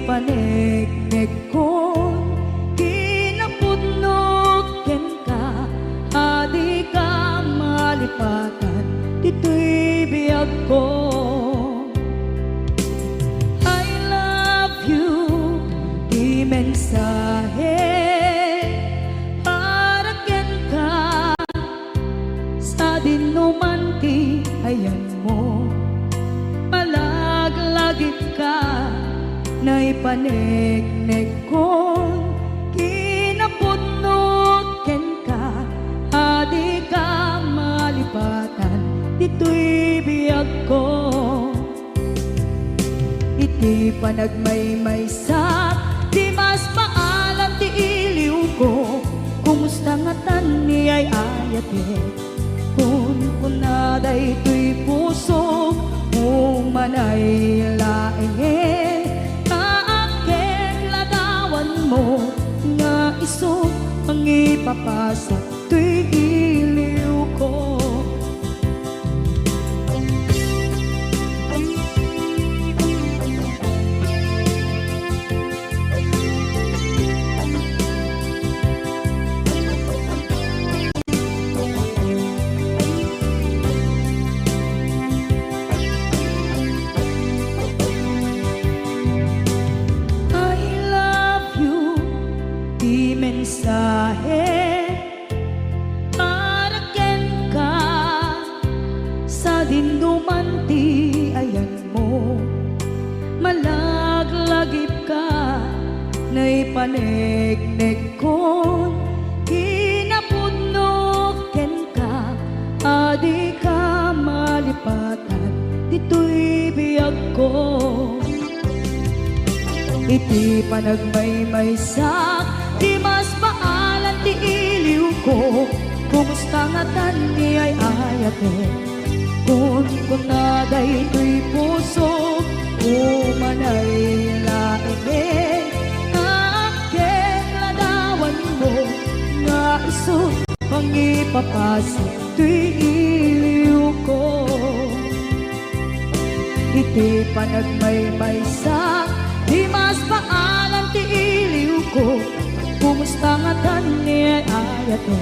panegnek kon kinapudnok ken ka adi ka malipatan dito'y biyag ko. I love you di mensahe para ken ka sa dinuman ti ayan mo malaglagip ka na ipanegnek kon kinapudnok ken ka adi ka malipatan dito'y biyag ko. Iti panagmaymaysak di mas maalam ti iliw ko kumusta nga tan ni ay ayate kun kunaday to'y puso kung manay laeng kaakit ladawan mo nga iso ang ipapasa to'y iliw ko. Mensahe para ken ka sa dinuman ti ayan mo malaglagip ka na ipanegnek kon kinapudnok ken ka adi ka malipatan dito'y biyag ko. Iti panagmaymaysak di mas maalan ti iliw ko kumusta nga tan ni ay ayate kun kunaday to'y puso umanay laeng kaakit ladawan mo nga iso ang ipapasa to'y iliw ko. Iti panagmaymaysak di mas maalan ti iliw ko kumusta nga tan ni ayate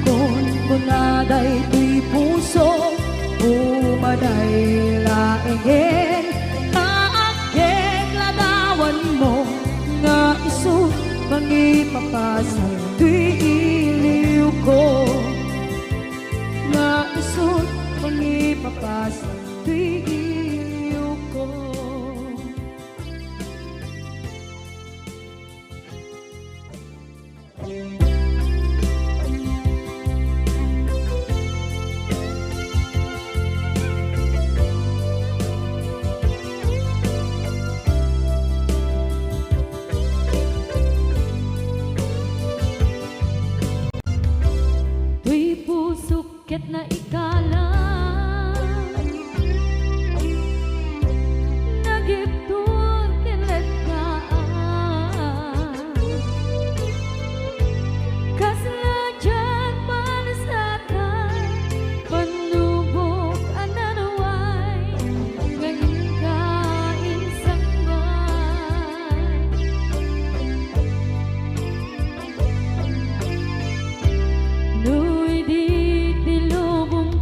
kun kunaday to'y puso umaday laeng kaakit ladawan mo nga iso ang ipapasa to'y iliw ko nga iso ang ipapasa to'y iliw ko. Tuy pusukit na ikala nagiptur kinet kaan kaslajat palasatan panubok anarway ngayon kain sangbay nuy di tilubong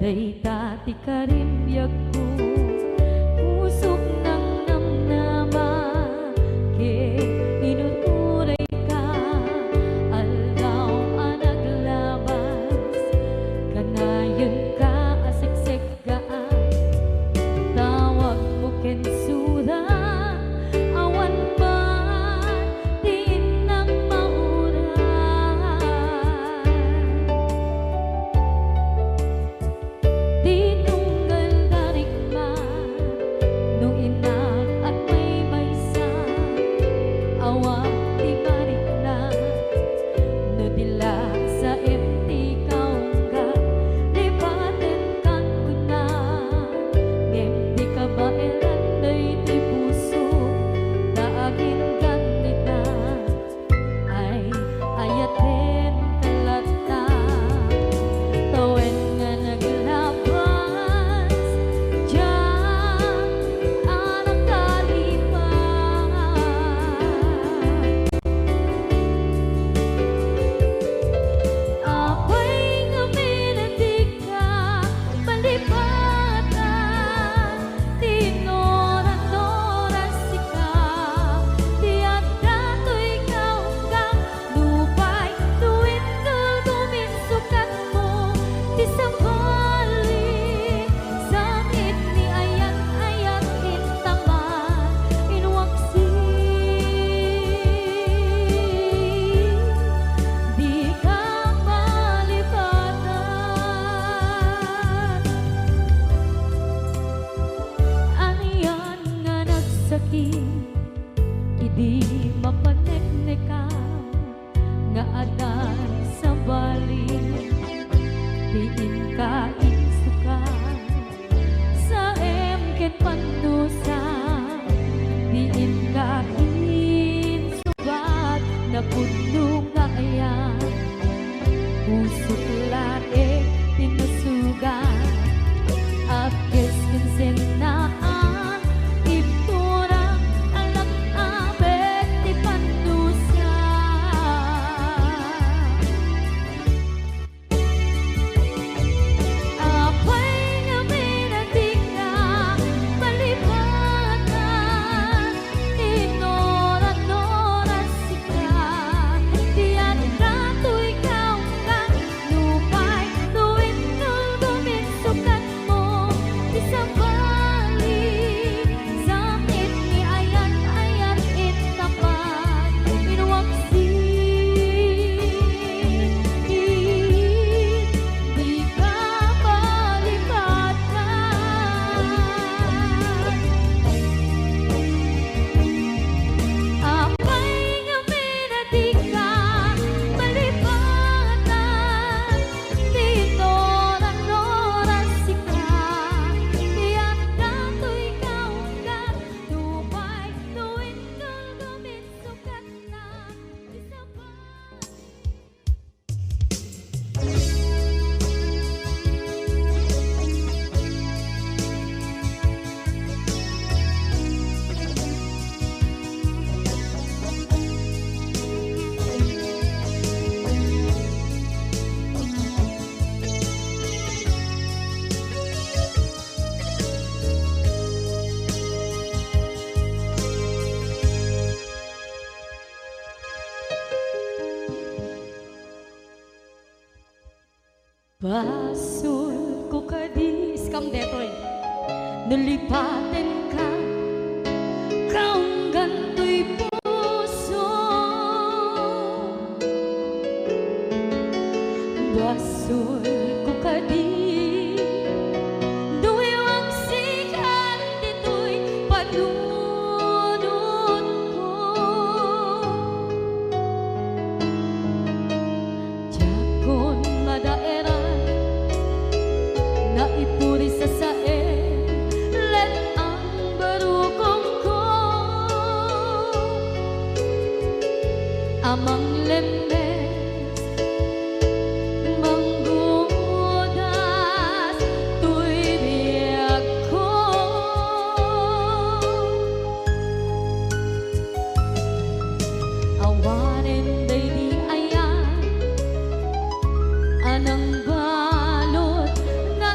Walay dati karibyag ko, pusok ng namnama, ke inuturay ka, alaw ang naglabas, kanayon ka asiksik gaan, tawag mo kensura, awan pa, diin ng mauran. Di tunggal darigma, nung inak at may maysa, awang di marikna, no dila sa empty kaungga, lipaten kan kuna, empty ka ba elanday di puso, daagin ganita, ay ayaten kalata, tawen nga naglabas, diyan anak kalipas. Apay nga minatig ka, palipatan, tinoran-noras ikaw, tiyak dato'y kaunggang, lupay, tuwid kal guminsukat mo, di sabali, sakit ni ayat-ayat intaman, inwaksi, di ka malipatan. Aniyan nga nagsakit, idi mapaneknekan, nga adan sa bali, diin ka insukan, sa emket panusa, diin ka insubat, na puno nga ayan, pusok lae tinusugan, apkes kinsenaan, ipturang alak abet di panusa. Apay nga minatig ka, palipatan, tinoran-noras ikaw, tiyan dato'y kaunggang, lupay, tuwid kal guminsukat mo, di sabali, sakit ni ayat-ayat intapan, inwaksi, di ka malipatan. Apay nga minatig ka, malipatan, tinoran-noras ikaw, tiyak dato'y kaunggan, lupay, tuwid kal guminsukat na, di sabali. Basul ko kadis kam detoy, nalipaten ka, kaunggan to'y puso. Basul ko kadis, duwiwang sikan dito'y panunod ko. Jakon madaeran, naipuri sa sae, let ang barukong ko, amang lemes, manggudas, tuy biyak ko. Awanin day di ayan, anang balot na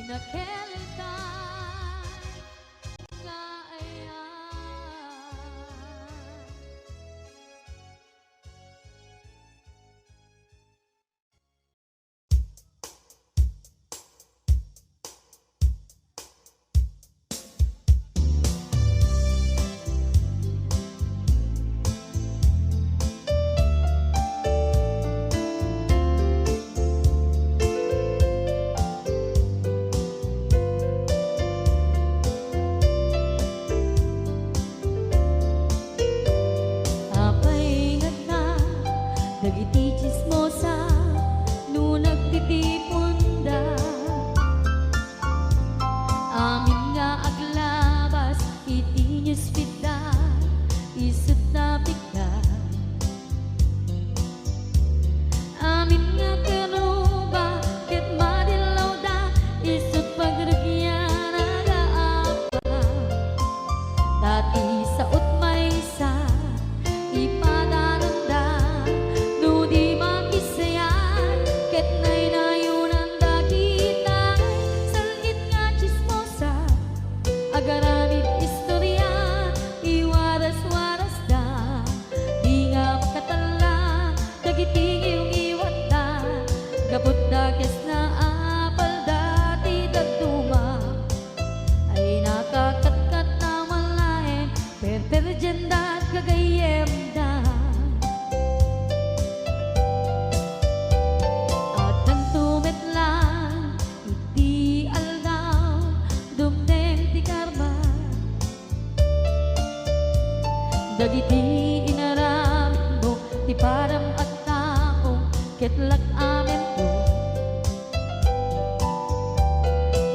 nakeltan nga ayan. Apay nga na, dagiti chismosa, no nagtitipon da. Amin nga aglabas, iti newsfeed da, isut na bigla. Amin nga karuba, ket madilaw da, isut pagrugyan aga-apa. Dati sa utmaysa, ipadananda, no di makisayan, ket naynayunan da kitay, salit nga chismosa, agaramid istorya, iwaras-waras da, di nga makatala, dagiting yung iwat da, gabot da kes na apal dati dagduma, ay nakakatkat na malain, perperjenda at kagayem da. At nang tumit lang, iti aldaw, dumdeng ti karma, dagiti inaramid mo, ti param at tao, ketlak amin mo.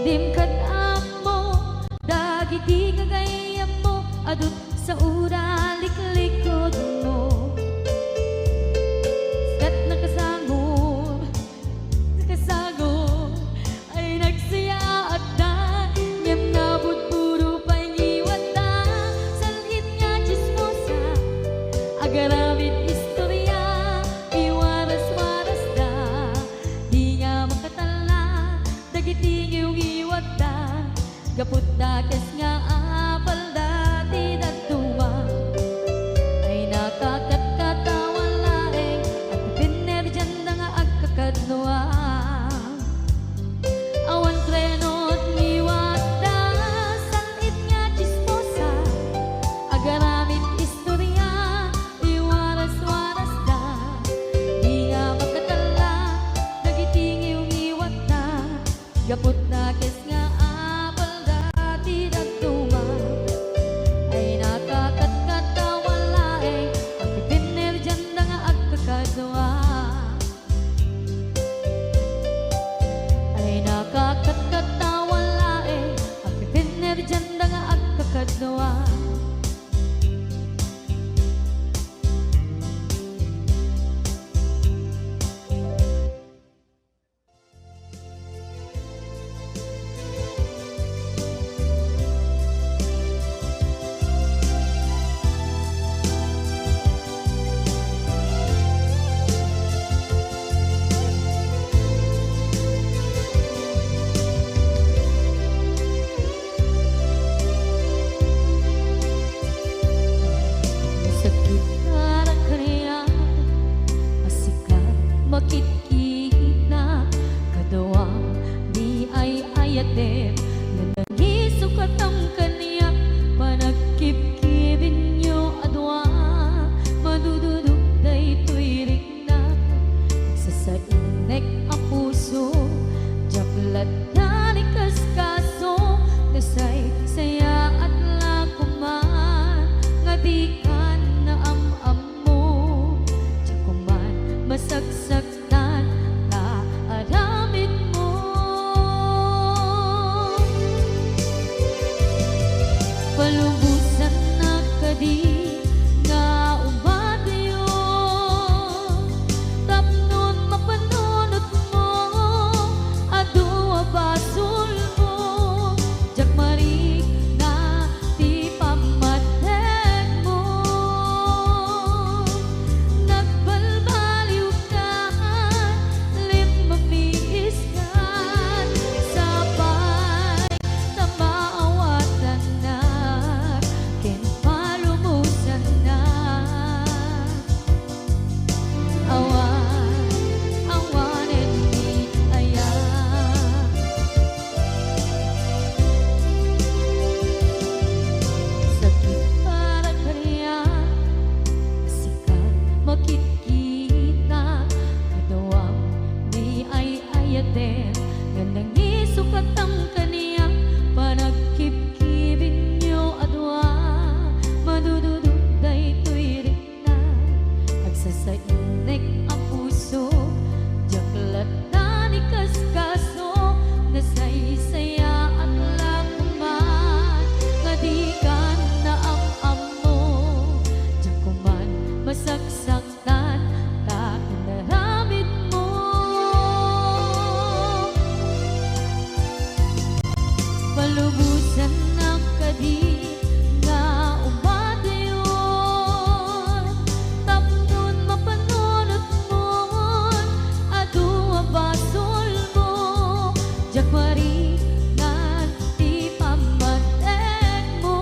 Dimkad amo, dagiti kagayam mo, adut sa ura liklikod mo. Kat nakasagor, ay nagsaya at da, niyam nabot puro pangiwat da, salit nga chismosa, agaramid istorya, iwaras-waras da, di nga makatala, dagiti yung iwat da, gaput da kes nga apal dati dagduma, ay nakakatkatawan laeng, at pinerjan da nga agkakadnoa. Awan trenot ngiwat da, salit nga chismosa, agaramid istorya, iwaras-waras da, di nga makatala, dagiting yung iwat da, gaput na kes nga apal dati dagduma, ay nakakatkatawan laeng, at pinerjan da nga agkakadnoa. Ay nakakatkatawan laeng, at pinerjan da nga agkakadnoa. Sakit na kaya, masikat makikita na, kadawang di ay ayatem, na nangisukat ang kaniya, panagkip-kibin nyo adwa, madududog da ito'y rikna, nagsasainek ang puso, jaklat na ni kaskaso, nasay saya at lakuman, nga di ka na am-am mo, tsakuman masagsaktan ka aramid mo. Palubusan na kadi nga umadayo, tapnon mapanunot mo, adu abas den nga nangisukat ang kaniyang panagkibkibin nyo adwa madududog daytoy rikna agsasainik ang puso jaklat na ni kaskaso nasaysaya at lakuman nga di ka na ang amo jakuman masaksaktan ta inaramid mo palubusan ng kadit nga umadayon tapnon mapanunot mo adu abasol mo jakmari nanti pamatek mo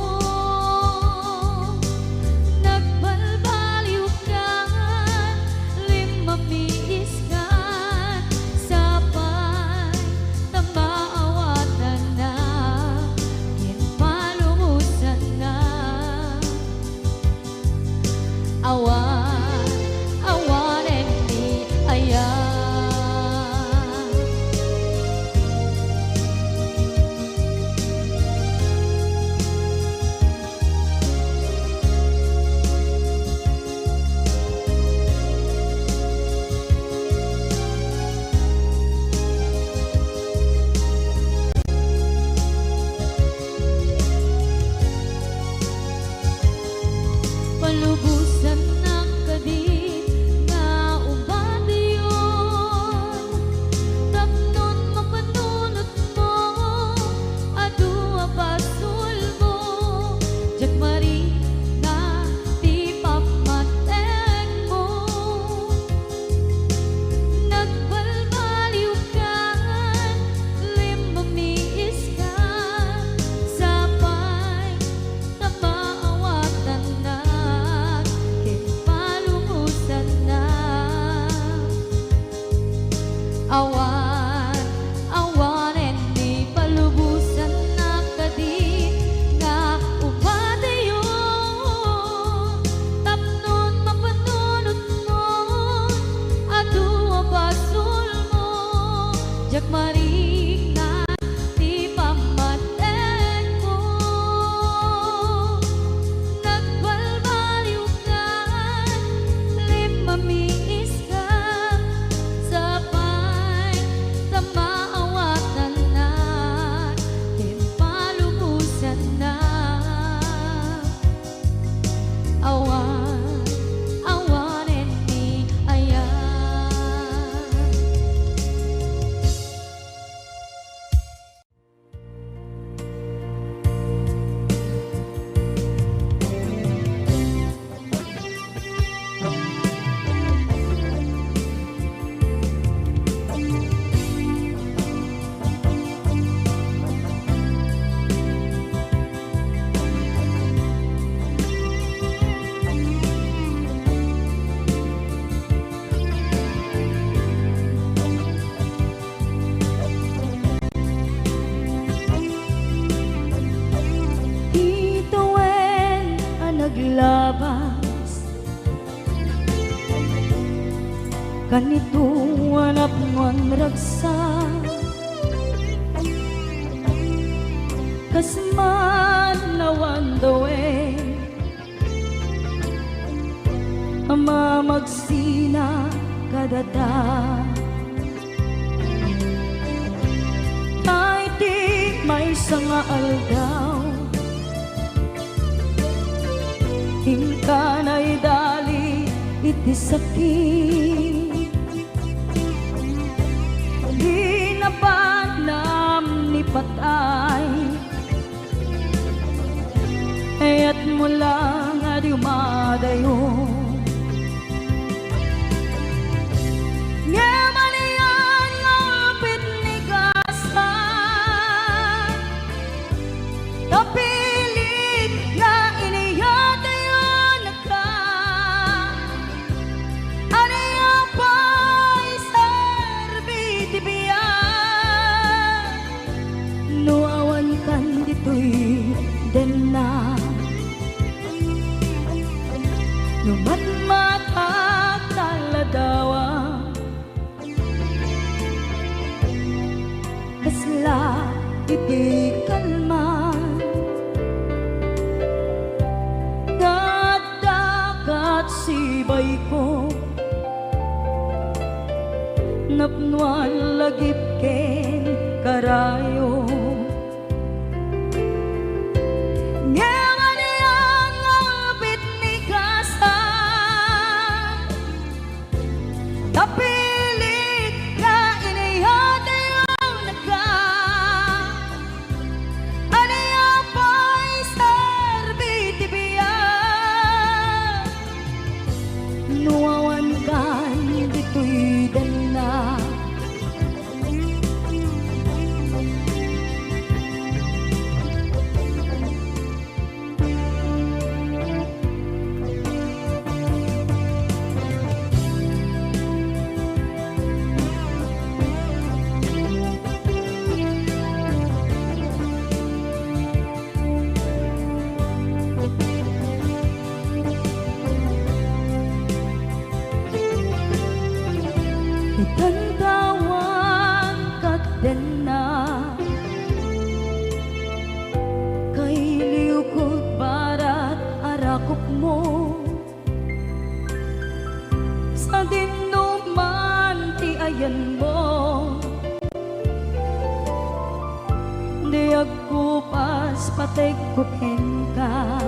nagbalbaliw ka limamiis ka sapay na maawatan na ginpalumusan na awan awanen ni ayan palubusan ng kadit nga umadayon tapnon mapanunot mo adu abasol mo jakmari na ti pamatek mo nagbalbaliw ka limamiis ka sapay na maawatan na ginpalumusan na awan awanen ni palubusan na kadit nga umadayon tapnon mapanunot mo adu abasol mo jakmari na ti pamatek mo nagbalbaliw ka limamiis ka sapay na maawatan na ginpalumusan na awan awanen ni ayan Ituwen ang naglabas kanito anak mon ragsa kasman nawan dawe ama magsina kadada ay di may sanga aldaw hingkanay dali iti sakit di napanam ni patay ayat mula nga di umadayo nga maniyan ngapit ni gasan tapilit nga iniyatayon ka aniya pa'y serbitibiyan no awan kan dito'y den na no napnuan lagip ken karayo. Ngayon ngapit ni kasan, tapilit na inayate ang naga. Aniya pa'y serbiti biya, nuawan kan dito'y dana. Itantawan kat din na kay liukod barat arakop mo sa dinuman ti ayan mo. Di ako pas patay kupen ka.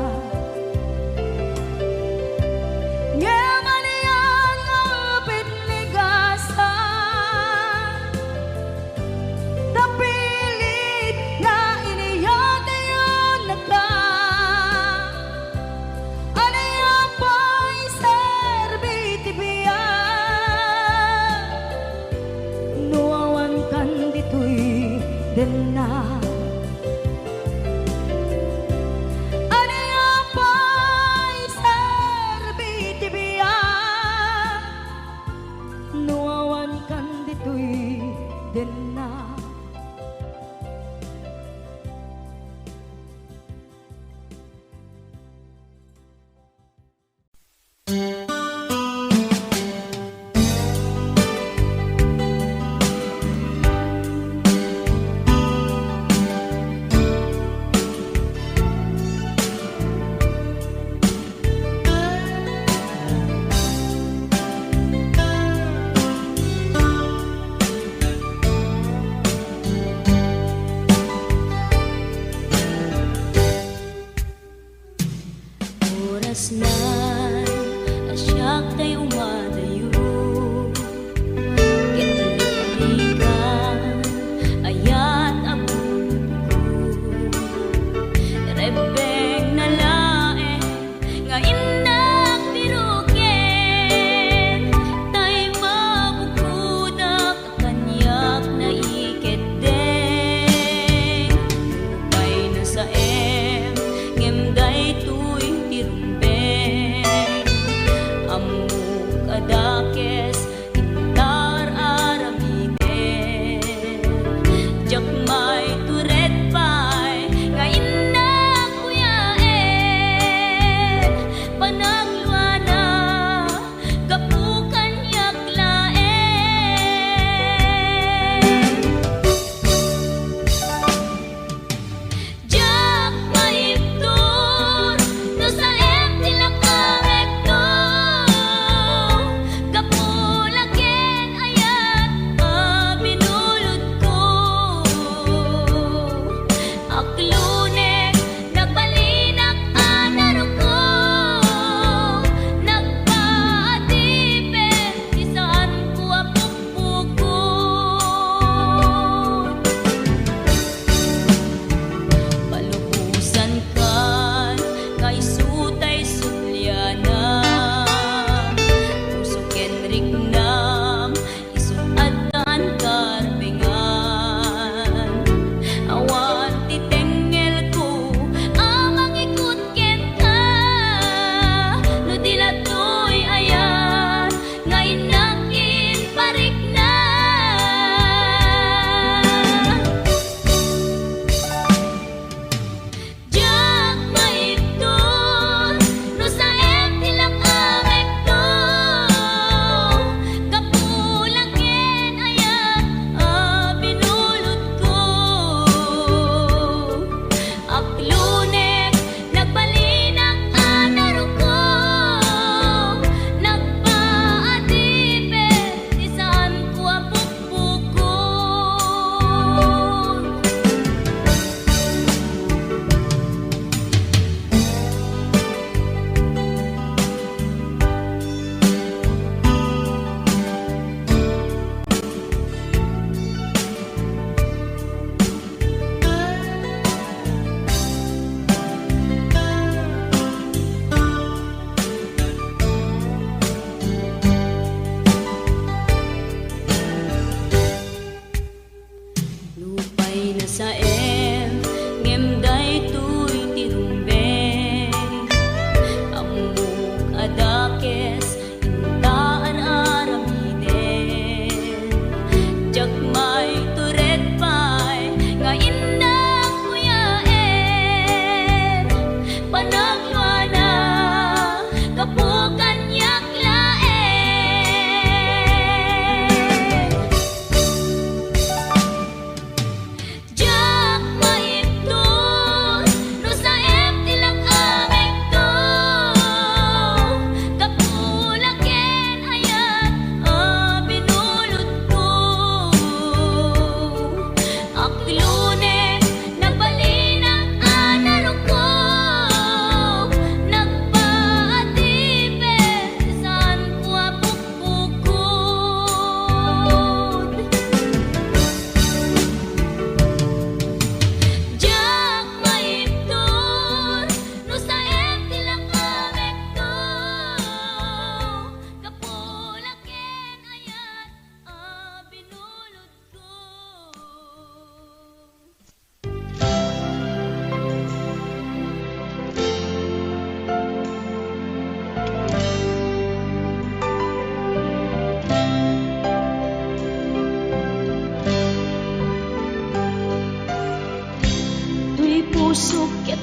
Then na aniya pa'y serbiti biya, nuawan kan dito'y din na.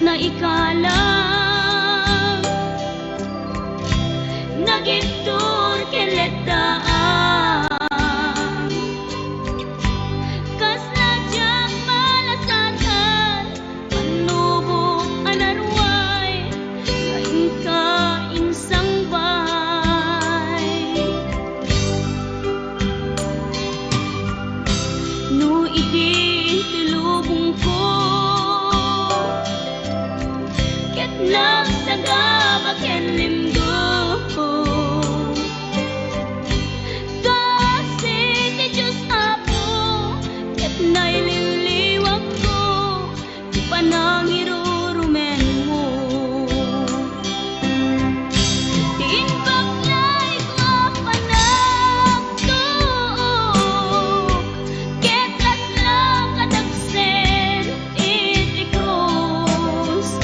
na ikalang nagitur keletaan kas najak malasatan panubo anarway ngayon ka insang bay no idin tulubong ko ket nagsagabak ken limdo naililiwag ko di pa nang irurumen mo diin baklay ko panagtuok ketlas lang kadagsen iti krus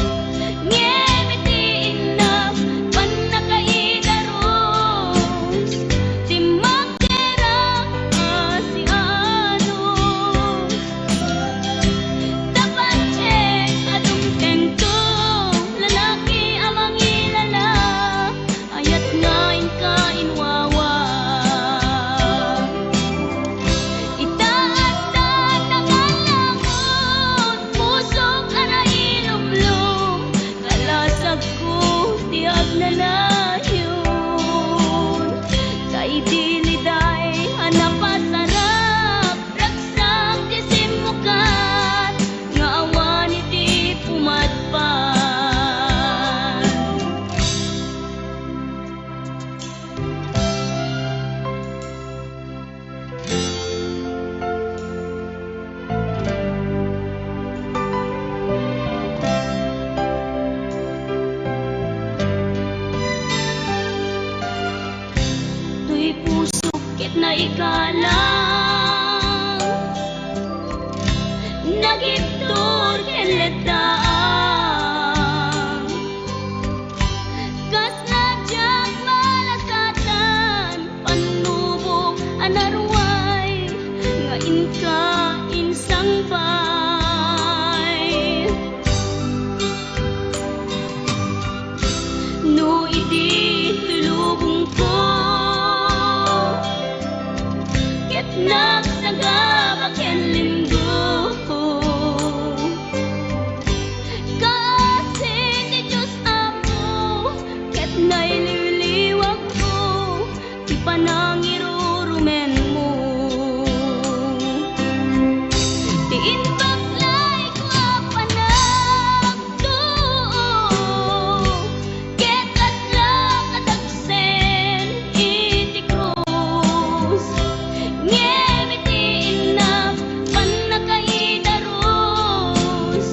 ngemitiin na panakaidaros di magderang asiano dapat check atong tengko lalaki amang ilala ayat ngain ka inwawa itaat na nangalangon pusok ana ilumlum kalasag ko tiag na layon kay diliday hanapasarap ragsak disimukan nga awan iti pumadpan tuy pusok ket na ikalang nagitur ken letaan kas najak malasatan panubo anarway ngain ka insang bay no idi tulubong ko ket nagsagabak ken limdo kasi ti Diyos amo ket naililiwag ko di pa nang irurumen mo diin baklay ko panagtuok ketlas lang kadagsen iti krus ngemitiin na panakaidaros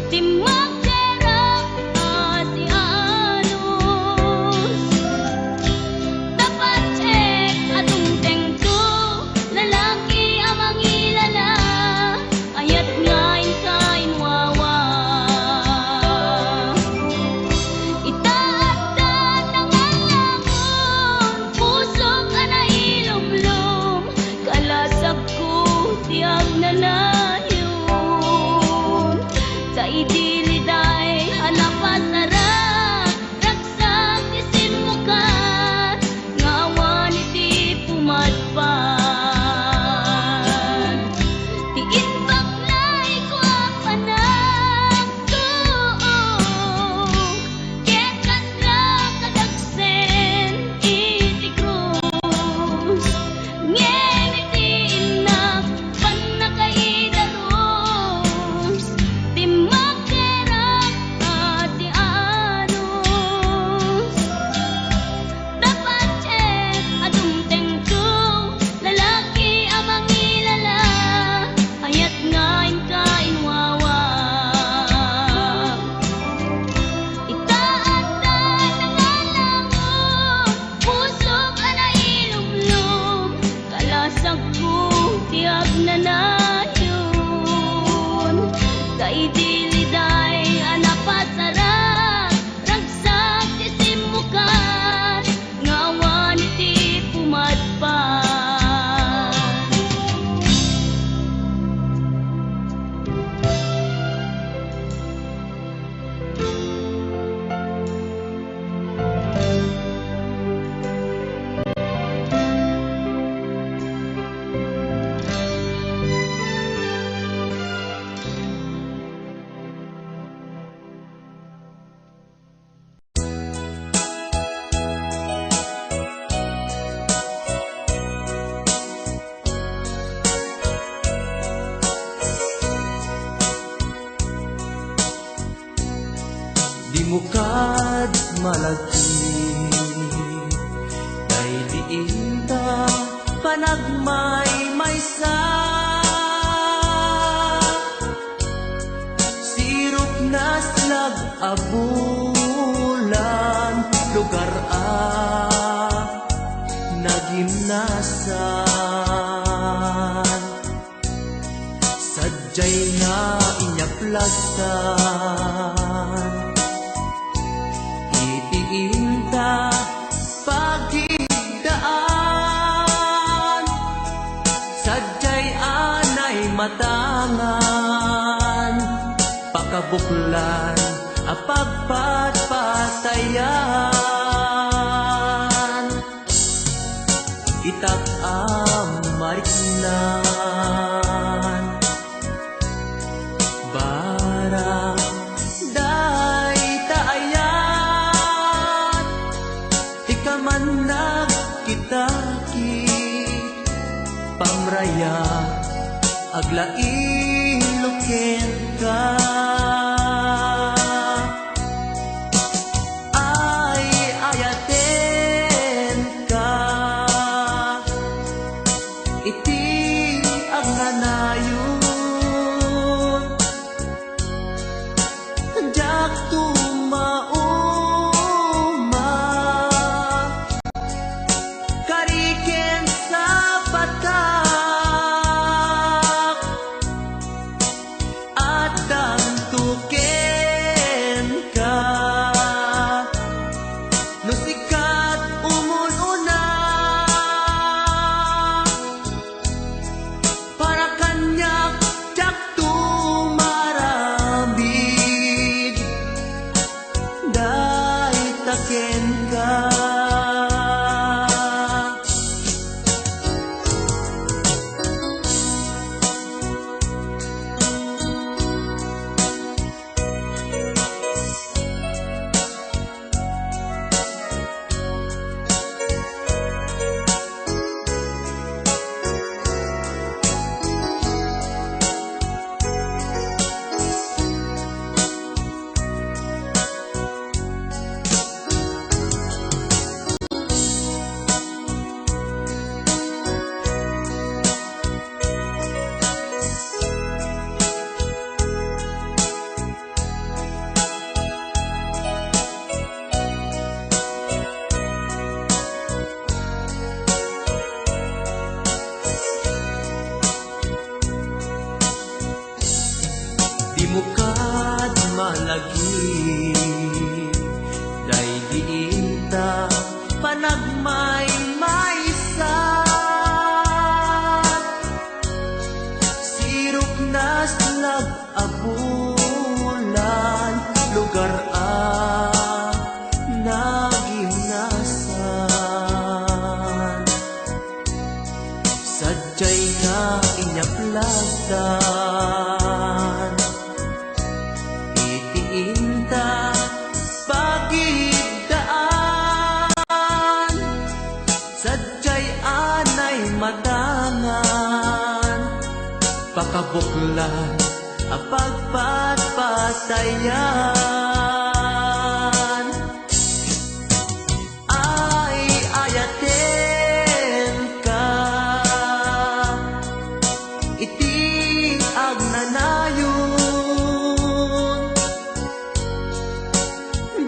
di magderang asianos dapat check atong tengko lalaki amang ilala ayat ngain ka inwawa itaat na nangalangon pusok ana ilumlum kalasag ko tiag na layon sa idiliday hanapasarap ragsak disimukan nga awan iti pumadpan diin baklay ko panagtuok ketlas lang kadagsen iti krus ngemitiin na panakaidaros malagi kay diin ta panagmay maysa sirop na slag abulan lugar nagimnasan sadyay nga inyaplasan itiinta pagigdaan sadyay anay matangan pakabuklan apagpatpatayan itak amariknan bara day taayan ikaman nagkitaki pamraya aglain luken ka iti ang nanayon jak tumauma kariken sa patak at dantuken ka nusikat umununa taken ka di mukad malagi day diinta panagmay maysa sirop na slag abulan lugar nagimnasan sadyay nga inyaplasan itiinta pagigdaan sadyay anay matangan pakabuklan apagpatpatayan ay ayaten ka iti agnanayon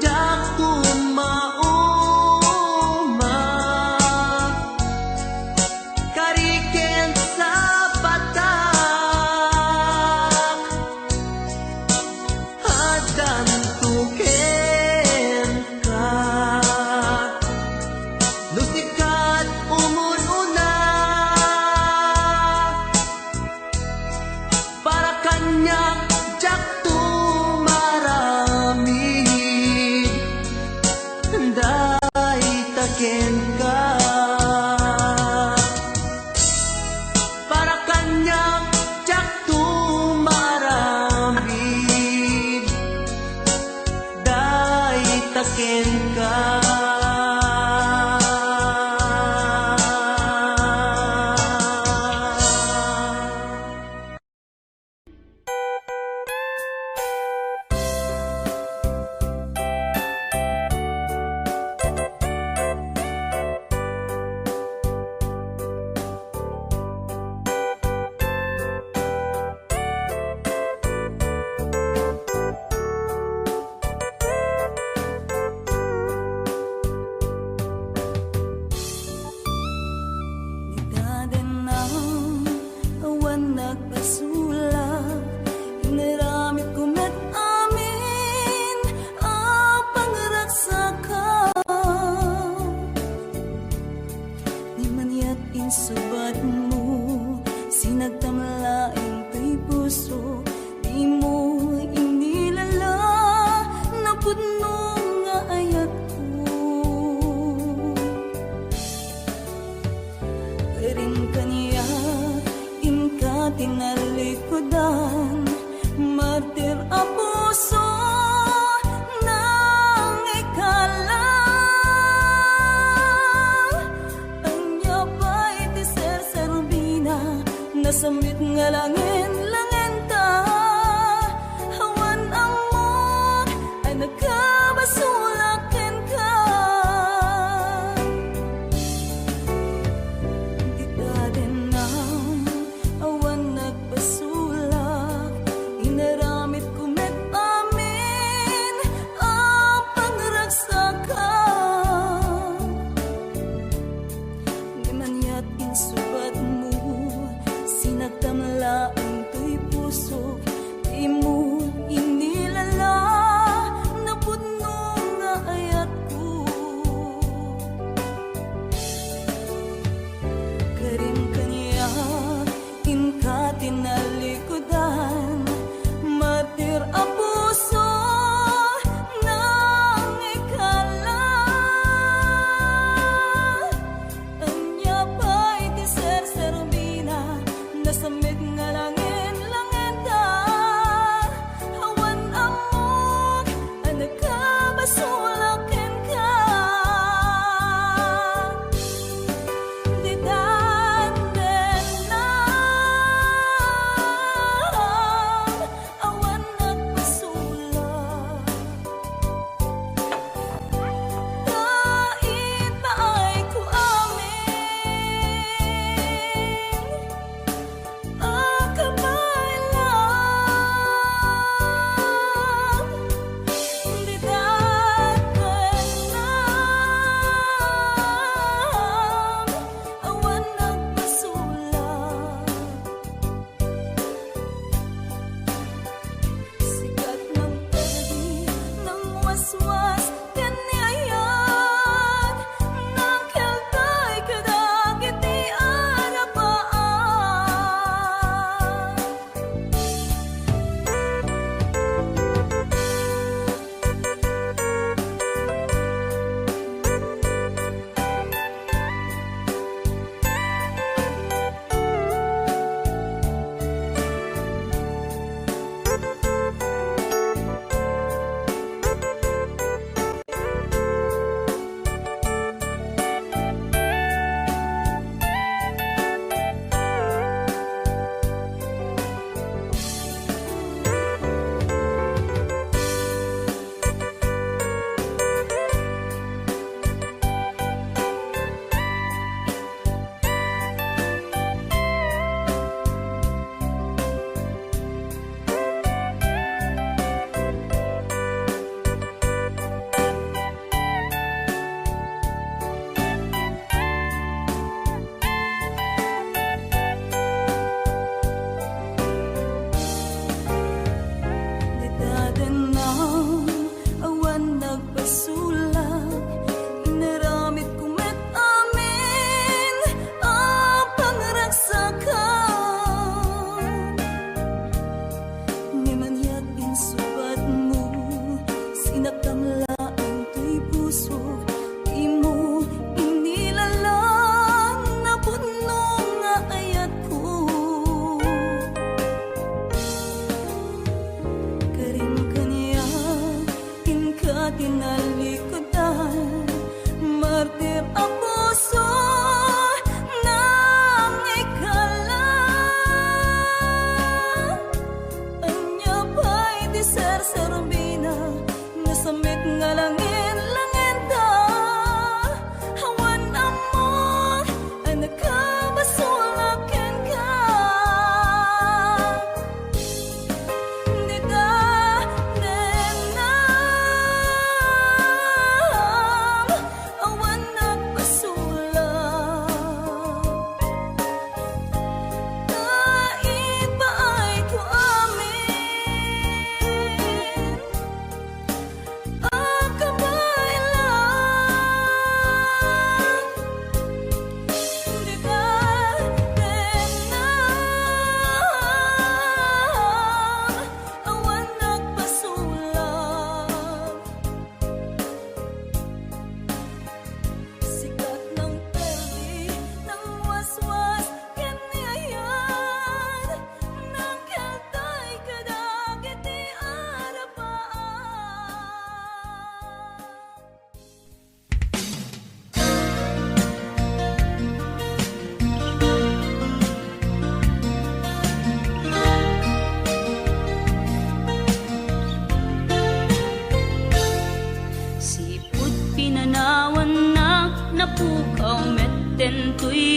jak tumauma kariken sa patak adan Sinagtamlaing to'y puso, di mo inilala, napudno nga ayat ko. Karin kaniya, inka tinalikodan, martir a puso nang ikala. Anya pa iti ser-serbina, nasamit nga langin ta. Hawan amok ay nagkabasulakin ka. Di ka din nam awan nagpasulak, inaramit ko met amin ang pangragsakan. Di man yat insubat mo, sinagtamlaang to'y puso, di mo inilala, napudno nga ayat ko. Karin kaniya, inka tinalikodan, martir a puso nang ikala. Anya pa iti ser-serbina, nasamit nga langin ta. Hawan amok ay nagkabasulakin ka. Di danden na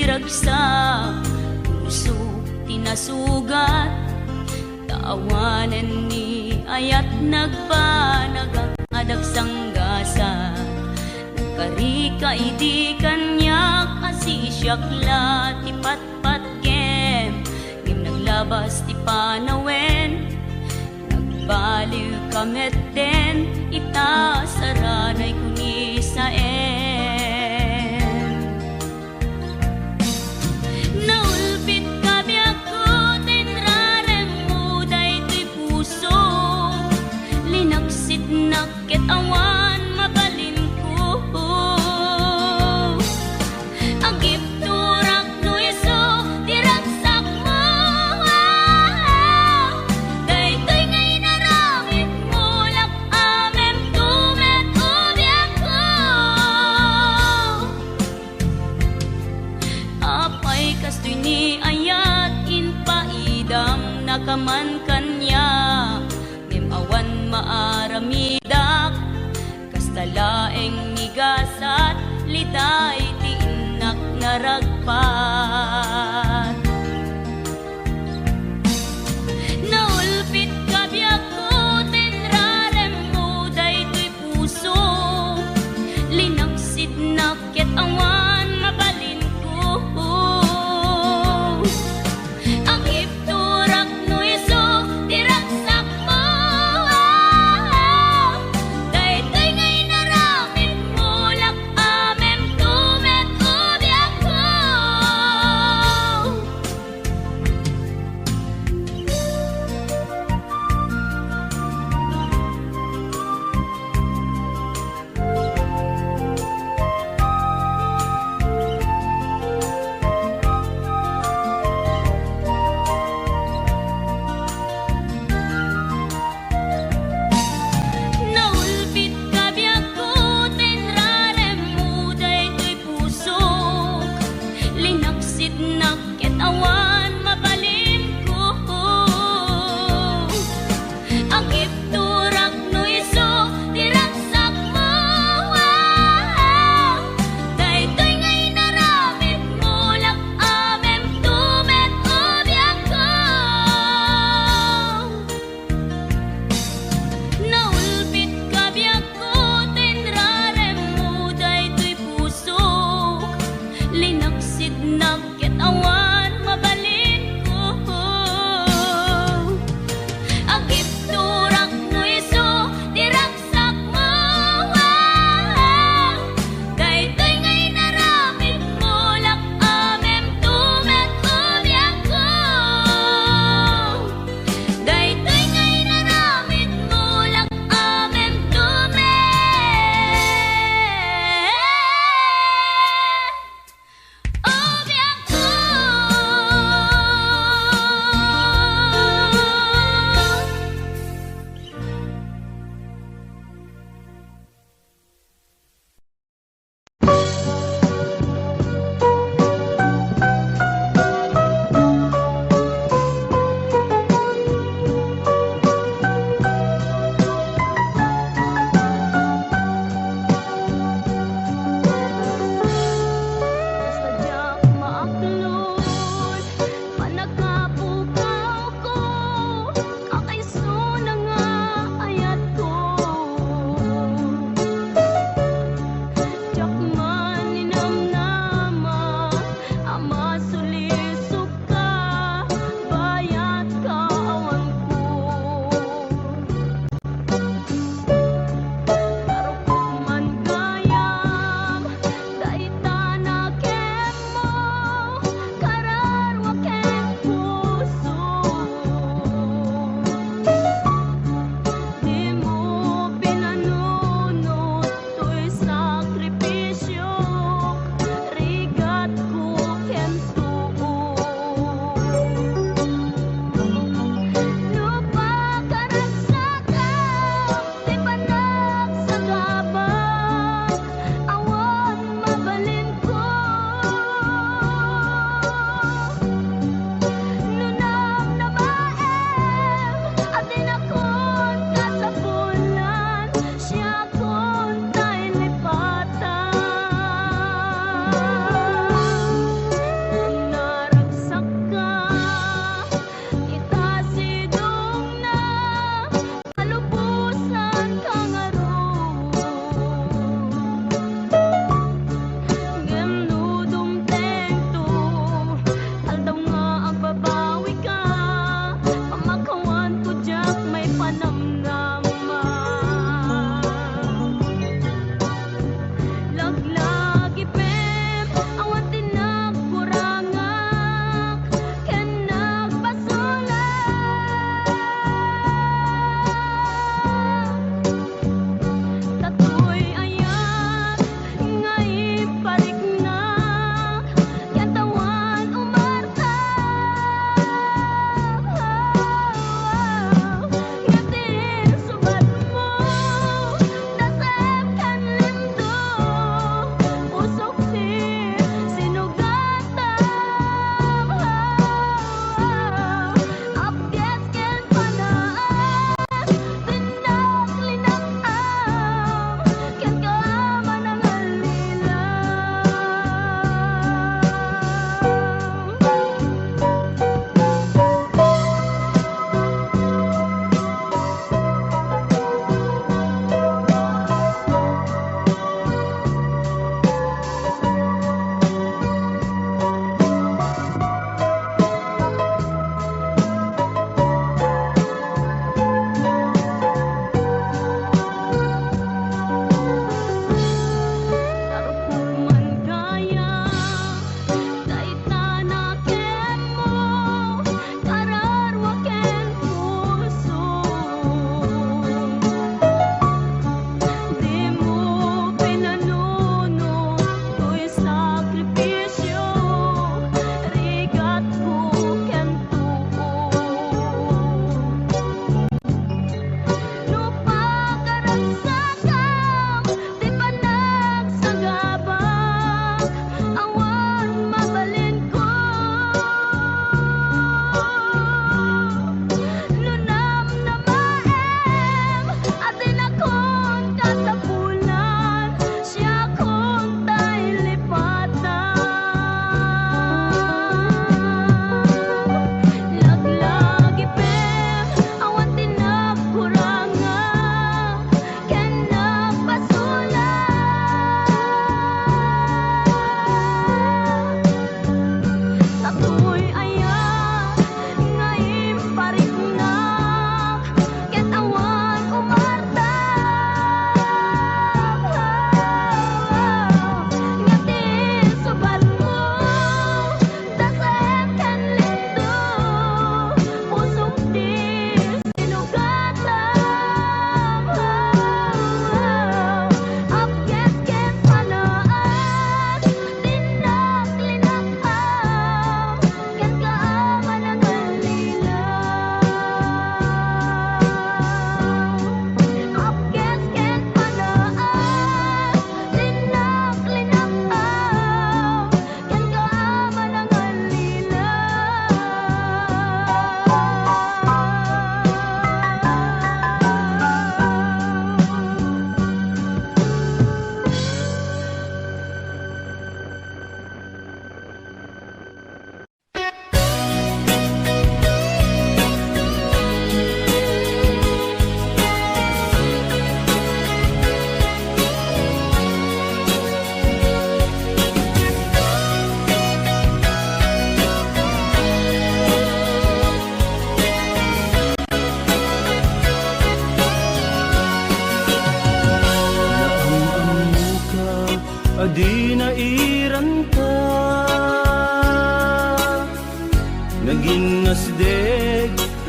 diragsa puso tinasugat taawanan ni ayat nagbanagak adagsang gasa karika idi kanyak asisyak ti patpat kem ngim naglabas ti panawen nagbaliw kamet den ita saranay kuni saen naulpit kabiyak ko tinrarem mo daytoy puso linaksit nakit awan mabalin ko agip turak no iso diragsak mo daytoy ngay naramit mo lak amem tumet ubiyak ko apay kastoy ni ayat inpaidam nakaman kanya ngem awan maaramidak kastalaeng nigasat liday ti inak naragpat naulpit kabiyak ko tinrarem mo daytoy puso linaksid nakit awan mabalin ko ang ipturak no iso diragsak mo daytoy ngay naramit mo lak amem tumet ubiyak ko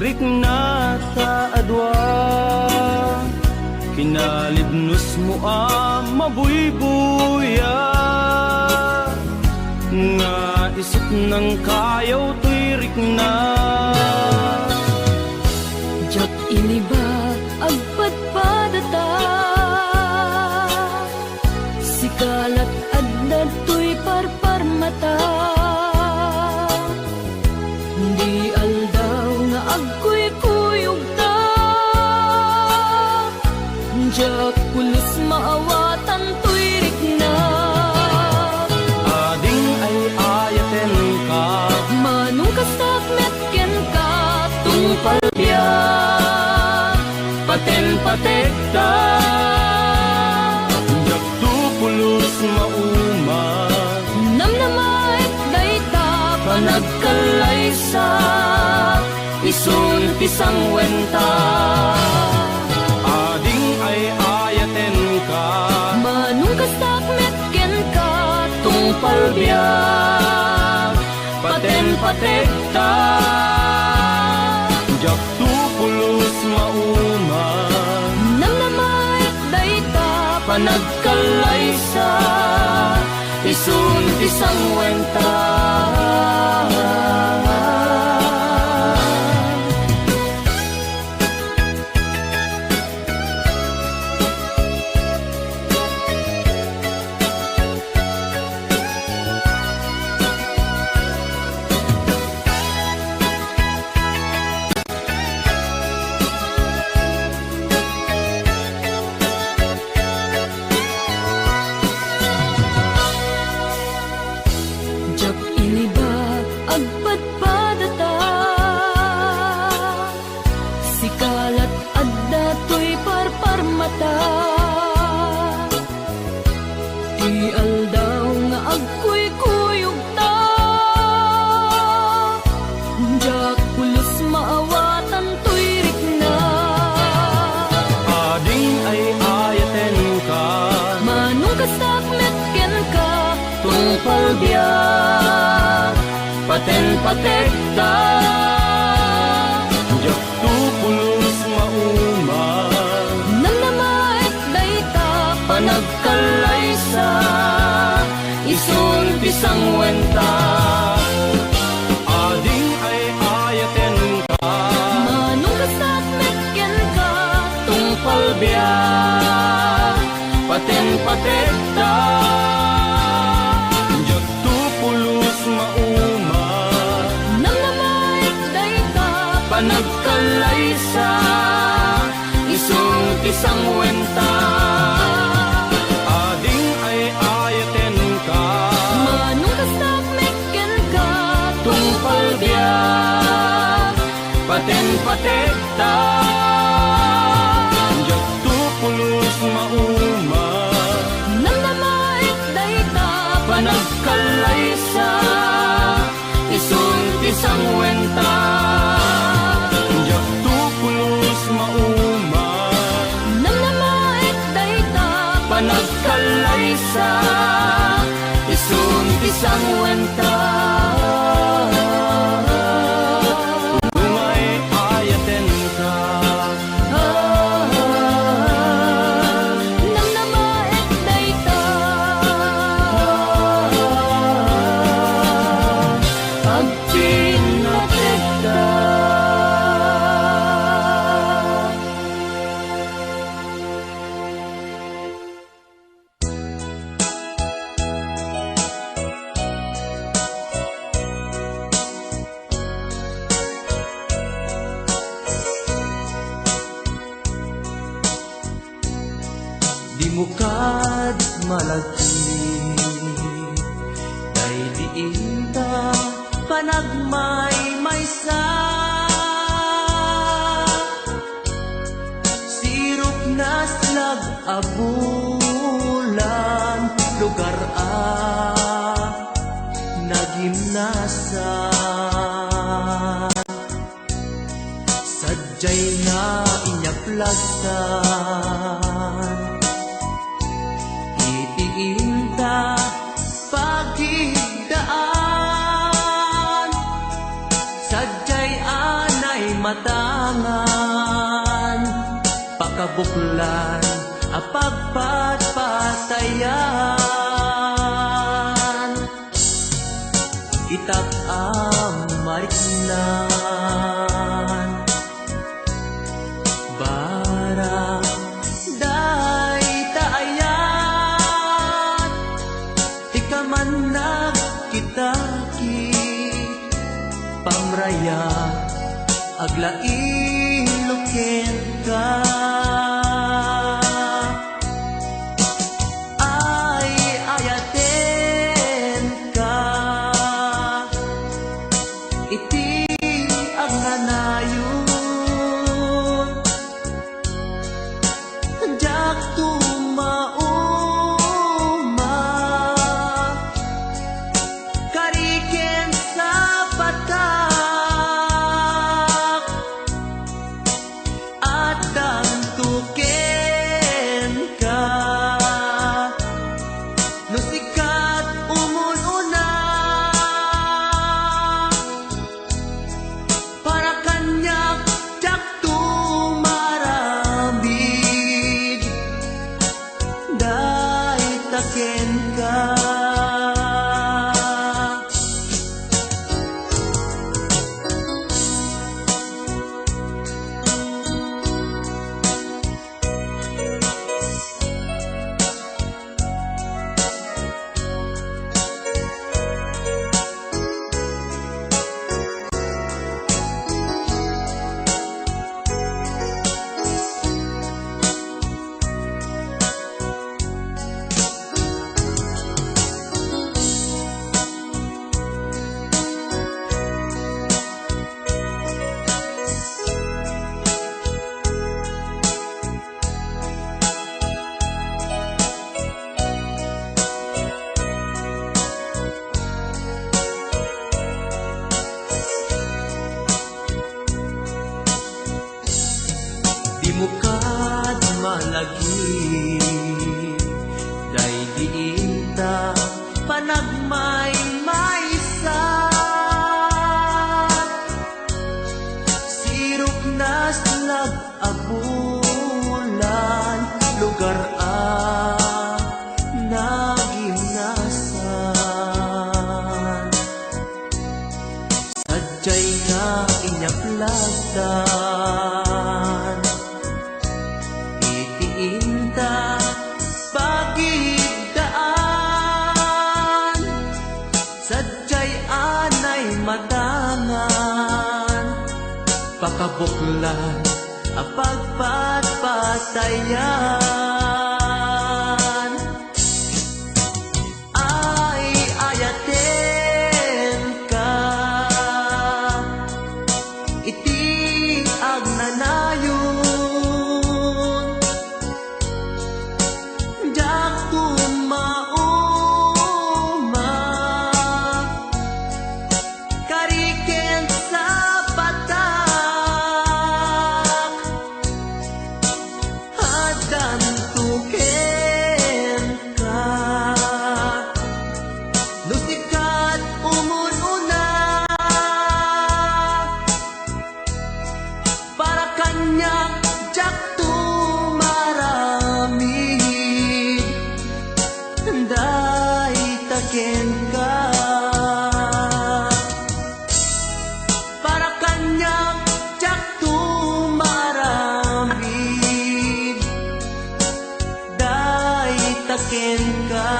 rikna ta adwa kinalibnos mo mabuybuya nga isip ng kayaw to'y rikna Jak iniba agpadpadata sikalat adnad to'y parparmata di aldaw nga agkuy-kuyog ta jak pulos maawatan to'y rikna ading ay ayaten ka manong kasakmet ken ka tungpal biyak paten patekta jak tupulos mauma namnamait dayta panagkalaysa isun pisang wenta ading ay ayaten ka manong kasakmet ken ka tungpal biyak paten patekta jak tupulos mauma namnamait dayta panagkalaysa isun pisang wenta jak iniba agpadpadata sikalat adda to'y parparmata di aldaw nga agkuy-kuyog ta jak pulos maawatan to'y rikna ading ay ayaten ka manong kasakmet ken ka tungpal biyak paten patekta jak tupulos mauma namnamait dayta panagkalaysa isun pisang wenta ading ay ayaten ka manong kasakmet ken ka tungpal biyak paten patekta jak tupulos mauma namnamait dayta panagkalaysa isun pisang wenta ading ay ayaten ka manong kasakmet ken ka tungpal biyak paten patekta jak tupulos mauma namnamait dayta panagkalaysa isun pisang wenta jak tupulos mauma namnamait dayta panagkalaysa isun pisang wenta kung ay ayaten ka namnamait dayta agpinatekta Di mo kad malagi Kay diinta panagmay maysa Sirup na slag abulan Lugar nagimnasan Sadyay na inyaplasan Itiinta pagigdaan Sadyay anay matangan, pakabuklan apagpatpatayan, itak amariknan, bara day taayat, ikaman nagkitakit, pamraya aglain ka. Ay ayaten ka, iti agnanayon, jak tumauma, kariken sa patak, at dantuken ka, no sikat umununa, para kanyak jak tumarambig, day taken ka. Di mo kad malagi, day diinta panagmay maysa, sirok nas nag-abulan, lugar nagimnasan, sadyay nga inyaplagdan, itiinta pagigdaan, sadyay anay matangan, pakabuklan apagpatpatayan. Ay ayaten ka, iti agnanayon, jak tumauma, kariken sa patak, at dantuken ka, no sikat umununa, para kanyak jak tumaramid, day taken ka, para kanyak jak tumaramid, day taken ka.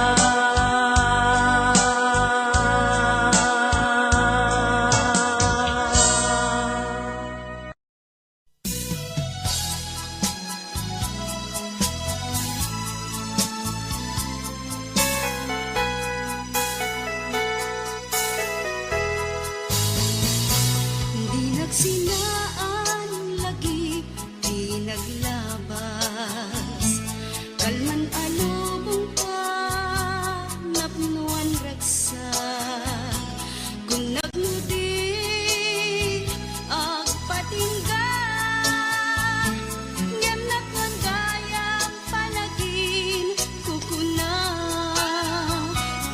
Di nagsinaan lagi, di naglabas, kalman alubong ka, napnuan ragsa, kung nagmudi, agpatingga, ngem nakagayang palagin, kukuna,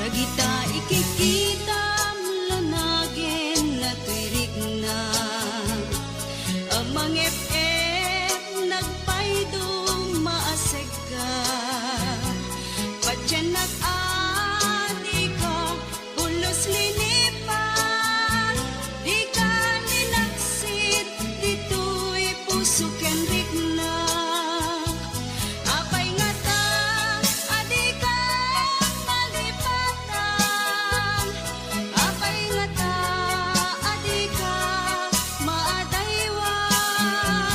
kagita ikikita, lunagin na tirik na, mangep-ep nagpaydong maaseg ka. Patyan nag-adi ka, pulos linipan. Di ka ninaksit, dito'y puso ken rikna. Apay nga ta, adi ka malipatan. Apay nga ta, adi ka maadaywan.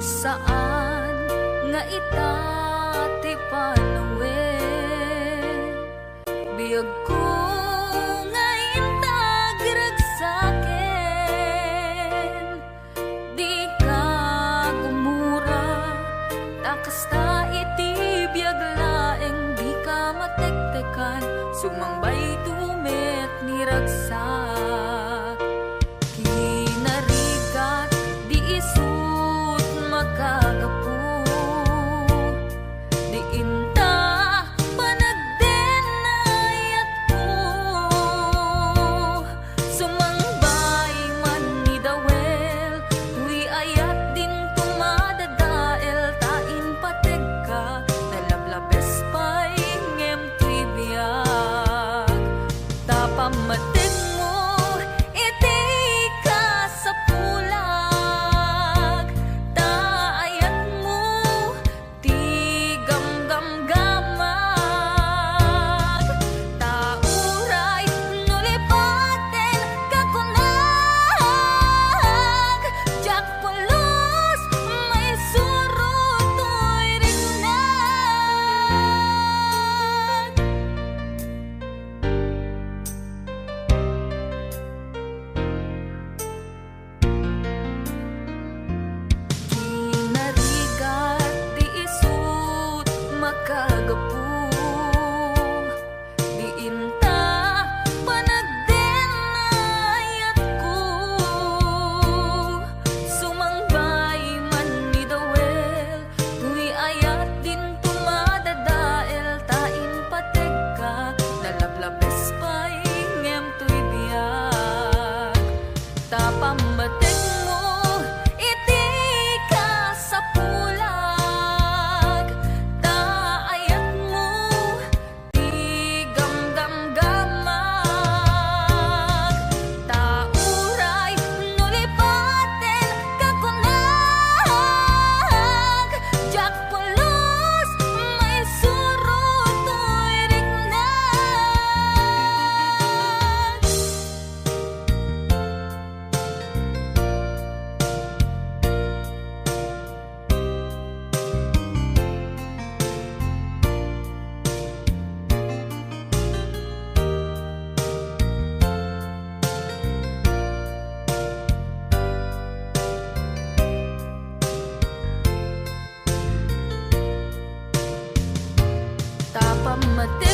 saan nga itati panawen biyag ko nga intag ragsaken di ka gumura takasta iti biyag laeng di ka matektekan sumangbay tumet ni ragsak kinarigat di isut magkagapu di inta panagdenayat ko sumangbay man ni dawel tuy ayat din tumadadael tain pateg ka nalablabes pay ngem tuy biyag tapamatig mo iti ka sa pulag taayat mo ti gamgamgamag tauray nulipaten kakunag jak pulos may surutoy rinunag kinarigat di isut makagapu di inta panagdenayat ko sumangbay man ni dawel tuy ayat din tumadadael tain pateg ka nalablabes pay ngem tuy biyag tapamatig mo iti ka sa pulag taayat mo ti gamgamgamag tauray nulipaten kakunag jak pulos may surutoy ringnag tapamatig